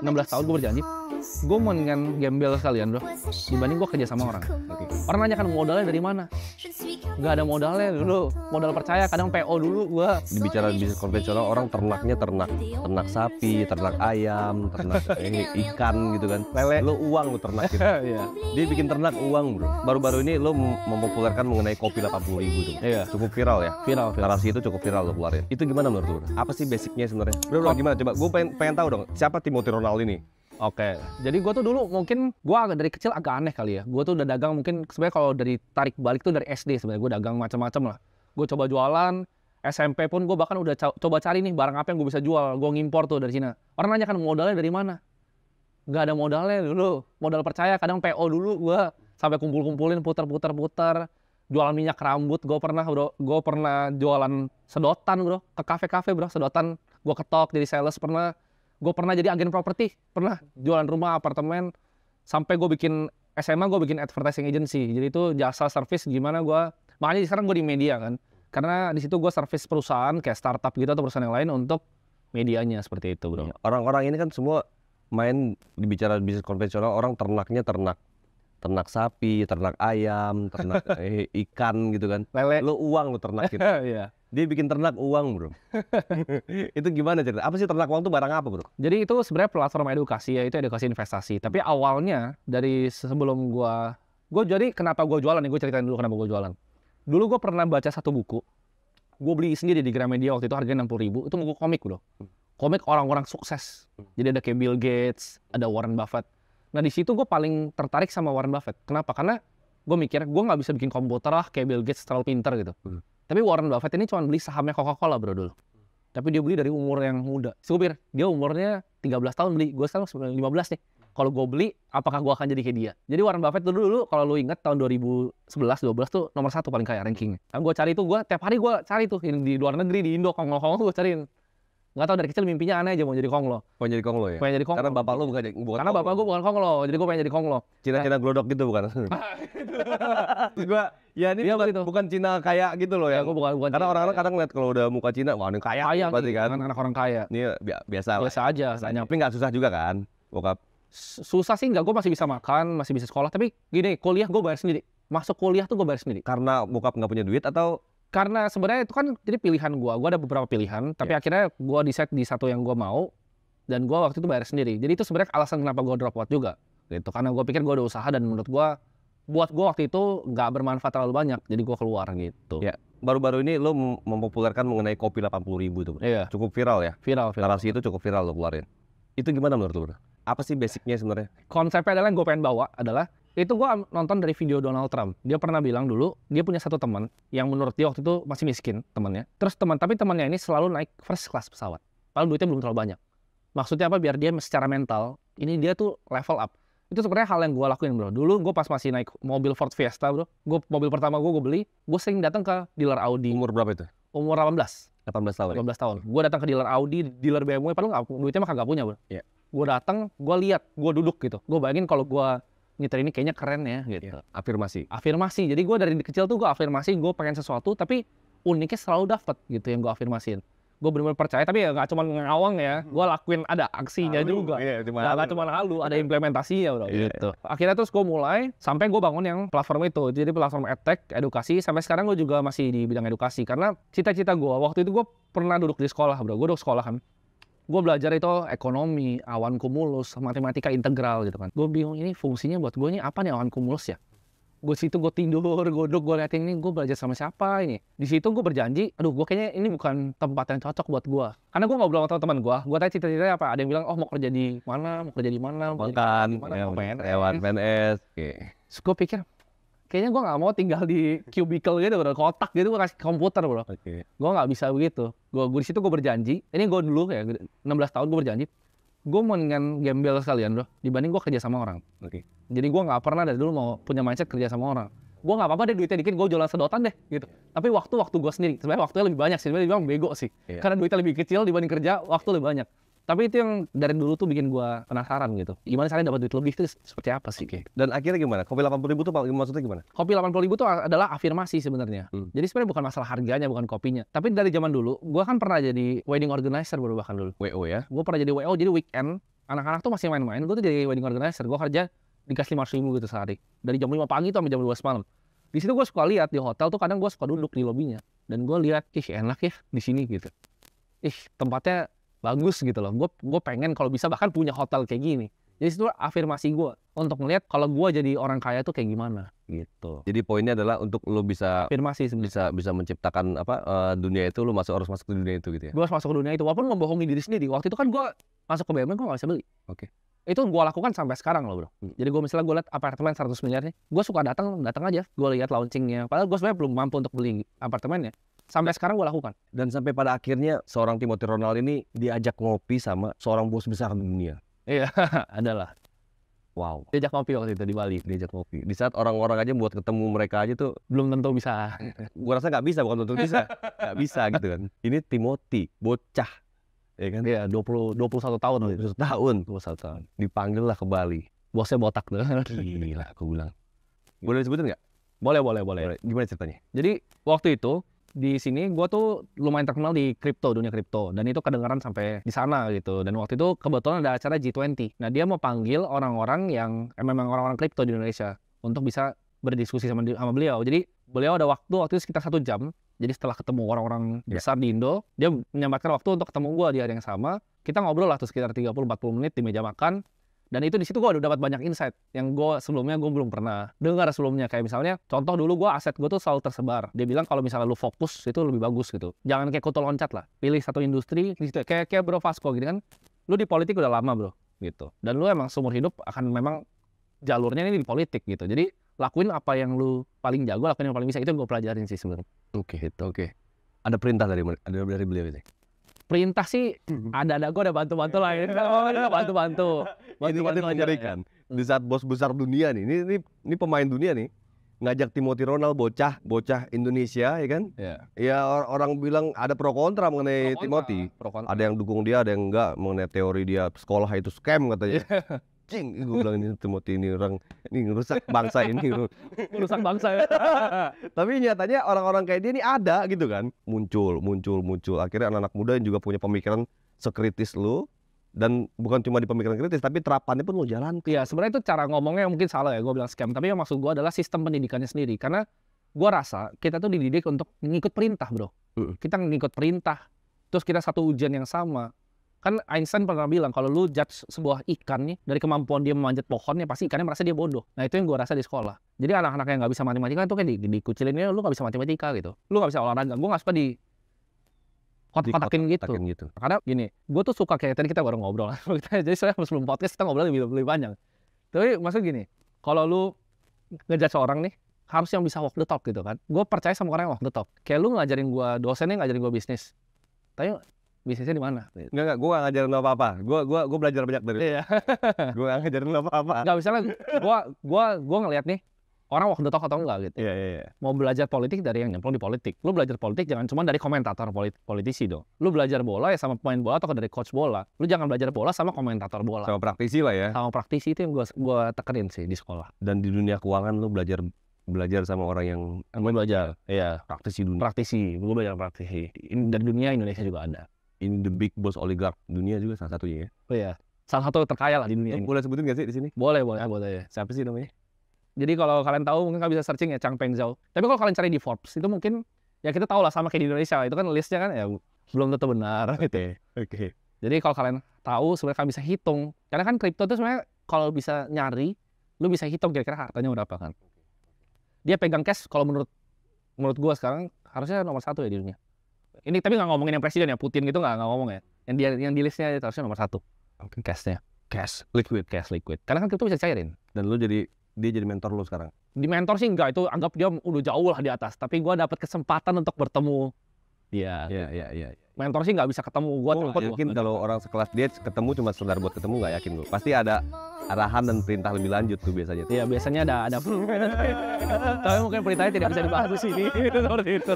16 tahun gue berjanji, gue mendingan gembel sekalian bro, dibanding gue kerja sama orang. Orang nanya kan modalnya dari mana? Gak ada modalnya dulu, modal percaya, kadang PO dulu gue. Dibicara bisnis konvensional, orang ternaknya ternak sapi, ternak ayam, ternak ikan gitu kan. Lele, lo uang lo ternak gitu. Dia bikin ternak uang bro. Baru-baru ini lo mempopulerkan mengenai kopi 80.000 tuh. Iya. Cukup viral ya. Viral. Narasi itu cukup viral lo keluarin. Itu gimana menurut lo? Apa sih basicnya sebenarnya? Bro, gimana? Coba gue pengen tahu dong. Siapa Timothy Ronald ini? Oke, jadi gue tuh dulu mungkin gue dari kecil agak aneh kali ya. Gue tuh udah dagang mungkin sebenarnya kalau dari tarik balik tuh dari SD sebenarnya gue dagang macam-macam lah. Gue coba jualan, SMP pun gue bahkan udah coba cari nih barang apa yang gue bisa jual. Gue ngimpor tuh dari Cina. Orang nanya kan modalnya dari mana? Gak ada modalnya dulu, modal percaya. Kadang PO dulu gue sampai kumpul-kumpulin, putar. Jualan minyak rambut, gue pernah jualan sedotan bro, ke kafe-kafe bro, sedotan. Gue ketok jadi sales pernah. Gue pernah jadi agen properti, pernah jualan rumah, apartemen, sampai gue bikin SMA, gue bikin advertising agency. Jadi itu jasa service gimana gue, makanya sekarang gue di media kan, karena di situ gue service perusahaan kayak startup gitu atau perusahaan yang lain untuk medianya seperti itu bro. Orang-orang ini kan semua main dibicara bisnis konvensional, orang ternaknya ternak sapi, ternak ayam, ternak ikan gitu kan. Lele. Lo uang lo ternak gitu. Iya. Dia bikin ternak uang bro. Itu gimana cerita? Apa sih ternak uang tuh barang apa bro? Jadi itu sebenarnya platform edukasi, yaitu edukasi investasi. Tapi awalnya dari sebelum gue jadi kenapa gue jualan nih, gue ceritain dulu kenapa gue jualan. Dulu gue pernah baca satu buku, gue beli sendiri di Gramedia waktu itu harganya 60.000, itu buku komik bro. Komik orang-orang sukses. Jadi ada kayak Bill Gates, ada Warren Buffett. Nah di situ gue paling tertarik sama Warren Buffett. Kenapa? Karena gue mikir gue nggak bisa bikin komputer lah kayak Bill Gates terlalu pintar gitu. Tapi Warren Buffett ini cuma beli sahamnya Coca-Cola bro dulu. Tapi dia beli dari umur yang muda. So, dia umurnya 13 tahun beli. Gue sekarang 15 nih. Kalau gue beli, apakah gue akan jadi kayak dia? Jadi Warren Buffett dulu kalau lu ingat tahun 2011-12 tuh nomor 1 paling kaya rankingnya. Kan gue cari tuh, tiap hari gue cari tuh di luar negeri, di Indo, Konglo gue cariin. Nggak tahu dari kecil mimpinya aneh aja mau jadi Konglo. Mau jadi Konglo ya? Pengen jadi Konglo. Karena bapak lu bukan Karena bapak gue bukan Konglo, jadi gue pengen jadi Konglo. Cina-Cina glodok gitu bukan? Ya ini bukan Cina kaya gitu loh ya. Bukan Karena orang-orang kadang lihat kalau udah muka Cina, wah ini kaya berarti kan. Anak orang kaya. Ini biasa lah. Biasa aja. Tapi nggak susah juga kan, bokap? Susah sih nggak, gue masih bisa makan, masih bisa sekolah. Tapi gini, kuliah gue bayar sendiri. Masuk kuliah tuh gue bayar sendiri. Karena bokap nggak punya duit atau? Karena sebenarnya itu kan jadi pilihan gue ada beberapa pilihan, tapi akhirnya gue decide di satu yang gue mau, dan gue waktu itu bayar sendiri. Jadi itu sebenarnya alasan kenapa gue drop out juga, gitu. Karena gue pikir gue udah usaha dan menurut gue, buat gue waktu itu nggak bermanfaat terlalu banyak, jadi gue keluar gitu. Ya, baru-baru ini lo mempopulerkan mengenai kopi 80.000 tuh, bro. Iya. Cukup viral ya? Viral. Narasi itu cukup viral lo keluarin. Itu gimana menurut lo bro? Apa sih basicnya sebenarnya? Konsepnya adalah yang gue pengen bawa adalah, itu gue nonton dari video Donald Trump. Dia pernah bilang dulu, dia punya satu teman yang menurut dia waktu itu masih miskin temannya. Terus tapi temannya ini selalu naik first class pesawat. Padahal duitnya belum terlalu banyak. Maksudnya apa? Biar dia secara mental, ini dia tuh level up. Itu sebenarnya hal yang gue lakuin bro. Dulu gue pas masih naik mobil Ford Fiesta bro, mobil pertama gue beli, gue sering datang ke dealer Audi. Umur berapa itu? Umur 18 tahun. 18 tahun. Gue datang ke dealer Audi, dealer BMW, padahal duitnya mah kagak punya bro. Iya. Gue datang, gue lihat, gue duduk gitu. Gue bayangin kalau gue nyetir ini kayaknya keren ya gitu. Afirmasi. Jadi gue dari kecil tuh gue afirmasi, gue pengen sesuatu, tapi uniknya selalu dapet gitu yang gue afirmasiin. Gue benar-benar percaya, tapi ya nggak cuma ngawang ya, gue lakuin ada aksinya juga. Nggak cuma halu, ada implementasinya bro. Gitu. Akhirnya terus gue mulai, sampai gue bangun yang platform itu. Jadi platform edtech, edukasi. Sampai sekarang gue juga masih di bidang edukasi. Karena cita-cita gue, waktu itu gue pernah duduk di sekolah bro. Gue duduk sekolah kan. Gue belajar itu ekonomi, awan kumulus, matematika integral gitu kan. Gue bingung ini fungsinya buat gue ini apa nih awan kumulus ya. Gue situ gue tidur, gue duduk, gue liatin ini, gue belajar sama siapa ini. Di situ gue berjanji, aduh gue kayaknya ini bukan tempat yang cocok buat gue. Karena gue ngobrol sama teman-teman gue tanya cita-citanya apa. Ada yang bilang, oh mau kerja di mana, makan, lewat PNS. Terus gue pikir, kayaknya gue nggak mau tinggal di cubicle gitu bro, kotak gitu, gue kasih komputer bro. Gue nggak bisa begitu. Gue di situ gue berjanji, ini gue dulu ya 16 tahun gue berjanji, gue mendingan gembel sekalian bro, dibanding gue kerja sama orang. Jadi gue nggak pernah dari dulu mau punya mindset kerja sama orang. Gue nggak apa-apa deh duitnya dikit, gue jualan sedotan deh gitu. Tapi waktu gue sendiri, sebenarnya waktunya lebih banyak sih. Sebenarnya dibilang bego sih, karena duitnya lebih kecil dibanding kerja, waktu lebih banyak. Tapi itu yang dari dulu tuh bikin gue penasaran gitu. Gimana caranya dapat duit lebih itu seperti apa sih? Dan akhirnya gimana? Kopi 80.000 tuh maksudnya gimana? Kopi 80.000 tuh adalah afirmasi sebenarnya. Jadi sebenarnya bukan masalah harganya, bukan kopinya. Tapi dari zaman dulu, gue kan pernah jadi wedding organizer bahkan dulu. WO ya? Gue pernah jadi WO, jadi weekend anak-anak tuh masih main-main. Gue tuh jadi wedding organizer, gue kerja dikasih 500.000 gitu sehari. Dari jam 5 pagi tuh sampai jam 12 malam. Di situ gue suka lihat di hotel tuh kadang gue suka duduk di lobinya. Dan gue lihat, ih enak ya di sini gitu. Ih tempatnya bagus gitu loh. Gue pengen kalau bisa bahkan punya hotel kayak gini. Jadi itu afirmasi gue untuk ngelihat kalau gue jadi orang kaya tuh kayak gimana gitu. Jadi poinnya adalah untuk lo bisa afirmasi bisa menciptakan dunia itu, lo harus masuk ke dunia itu gitu ya. Gue harus masuk ke dunia itu walaupun membohongi diri sendiri. Waktu itu kan gue masuk ke BUMN gue nggak bisa beli. Oke. Itu gue lakukan sampai sekarang loh bro. Jadi gue misalnya gue lihat apartemen 100 miliar nih, gue suka datang aja. Gue lihat launchingnya. Padahal gue sebenarnya belum mampu untuk beli apartemennya. Sampai sekarang gue lakukan. Dan sampai pada akhirnya seorang Timothy Ronald ini diajak ngopi sama seorang bos besar dunia. Iya, adalah. Wow. Diajak ngopi waktu itu di Bali. Diajak ngopi. Di saat orang-orang aja buat ketemu mereka aja tuh belum tentu bisa. Gua rasa nggak bisa, bukan tentu bisa. Nggak bisa gitu kan. Ini Timothy, bocah. Ya kan? Iya, 21 tahun. 21 tahun. Dipanggil lah ke Bali. Bosnya botak tuh. Gila, aku bilang. Boleh disebutin nggak? Boleh. Gimana ceritanya? Jadi waktu itu di sini gue tuh lumayan terkenal di dunia kripto, dan itu kedengaran sampai di sana gitu. Dan waktu itu kebetulan ada acara G20. Nah dia mau panggil orang-orang yang memang orang-orang kripto di Indonesia untuk bisa berdiskusi sama beliau. Jadi beliau ada waktu itu sekitar 1 jam. Jadi setelah ketemu orang-orang besar di Indo, dia menyempatkan waktu untuk ketemu gue di hari yang sama. Kita ngobrol lah tuh sekitar 30-40 menit di meja makan. Dan itu di situ gue udah dapat banyak insight yang sebelumnya gue belum pernah dengar sebelumnya. Kayak misalnya, contoh dulu aset gue tuh selalu tersebar. Dia bilang kalau misalnya lu fokus itu lebih bagus gitu. Jangan kayak kutu loncat lah. Pilih satu industri di situ. Kayak Bro Vasco gitu kan. Lu di politik udah lama bro, gitu. Dan lu emang seumur hidup akan memang jalurnya ini di politik gitu. Jadi lakuin apa yang lu paling jago, lakuin yang paling bisa. Itu yang gue pelajarin sih sebenarnya. Oke. Ada perintah dari beliau ini? Perintah sih ada gue udah bantu-bantu lah ya. Bantu-bantu aja kan. Di saat bos besar dunia nih, ini pemain dunia nih, ngajak Timothy Ronald, bocah Indonesia ya kan? Ya orang bilang ada pro kontra mengenai Timothy. Ada yang dukung dia, ada yang enggak, mengenai teori dia sekolah itu scam katanya. Cing, gue bilang ini Timothy ini orang ini ngerusak bangsa ini. Merusak bangsa ya. Tapi nyatanya orang-orang kayak dia ini ada gitu kan. Muncul. Akhirnya anak-anak muda yang juga punya pemikiran sekritis lu. Dan bukan cuma di pemikiran kritis, tapi terapannya pun lu jalan. Iya, sebenarnya itu cara ngomongnya mungkin salah ya, gue bilang scam. Tapi yang maksud gue adalah sistem pendidikannya sendiri. Karena gue rasa kita tuh dididik untuk ngikut perintah bro. Kita ngikut perintah. Terus kita satu ujian yang sama. Kan Einstein pernah bilang kalau lu judge sebuah ikan nih dari kemampuan dia memanjat pohonnya, pasti ikannya merasa dia bodoh. Nah itu yang gue rasa di sekolah. Jadi anak-anak yang nggak bisa matematika itu kan dikucilinnya, lu nggak bisa matematika gitu, lu nggak bisa olahraga. Gue nggak suka di kotak-kotakin gitu. Karena gini, gue tuh suka kayak tadi kita baru ngobrol. Jadi soalnya sebelum podcast kita ngobrol lebih panjang. Tapi maksud gini, kalau lu ngejudge orang nih, harus yang bisa walk the talk gitu kan. Gue percaya sama orang yang walk the talk. Kayak lu ngajarin gue, dosennya ngajarin gue bisnis. Tapi bisnisnya di mana? Enggak, gue gak ngajarin lo apa-apa. Gue belajar banyak dari. Iya. Gue gak ngajarin lo apa-apa. Enggak, misalnya gue ngeliat nih orang walk the talk atau enggak gitu. Iya. Mau belajar politik dari yang nyemplung di politik. Lu belajar politik jangan cuma dari komentator politisi dong. Lu belajar bola ya sama pemain bola atau dari coach bola. Lu jangan belajar bola sama komentator bola. Sama praktisi lah ya. Sama praktisi itu yang gue tekenin sih di sekolah. Dan di dunia keuangan lu belajar sama orang yang belajar. Iya, praktisi dunia. Gue belajar praktisi. Ini dari dunia Indonesia juga ada. In the big boss oligarch dunia juga salah satunya ya. Oh iya, salah satu terkaya lah di dunia ini. Boleh sebutin nggak sih di sini? Boleh ya. Siapa sih namanya? Jadi kalau kalian tahu mungkin kalian bisa searching ya Chang Peng Zhao. Tapi kalau kalian cari di Forbes itu mungkin ya kita tahu lah sama kayak di Indonesia, itu kan listnya kan ya belum tentu benar gitu. Oke. Jadi kalau kalian tahu sebenarnya kalian bisa hitung. Karena kan kripto itu sebenarnya kalau bisa nyari, lu bisa hitung kira-kira harganya berapa kan. Dia pegang cash kalau menurut gua sekarang harusnya nomor 1 ya di dunia. Ini tapi nggak ngomongin yang presiden ya, Putin gitu nggak ngomong ya. Yang di listnya itu harusnya nomor 1. Oke. Cashnya. Cash liquid. Karena kan kripto bisa cairin. Dan dia jadi mentor lu sekarang. Di mentor sih enggak, itu anggap dia udah jauh lah di atas. Tapi gue dapat kesempatan untuk bertemu dia. Iya. Mentor sih nggak bisa ketemu. Gue yakin kalau orang sekelas dia ketemu cuma sekedar buat ketemu, nggak yakin gue. Pasti ada arahan dan perintah lebih lanjut tuh biasanya. Iya, biasanya ada. Tapi mungkin perintahnya tidak bisa dibahas di sini. Seperti itu.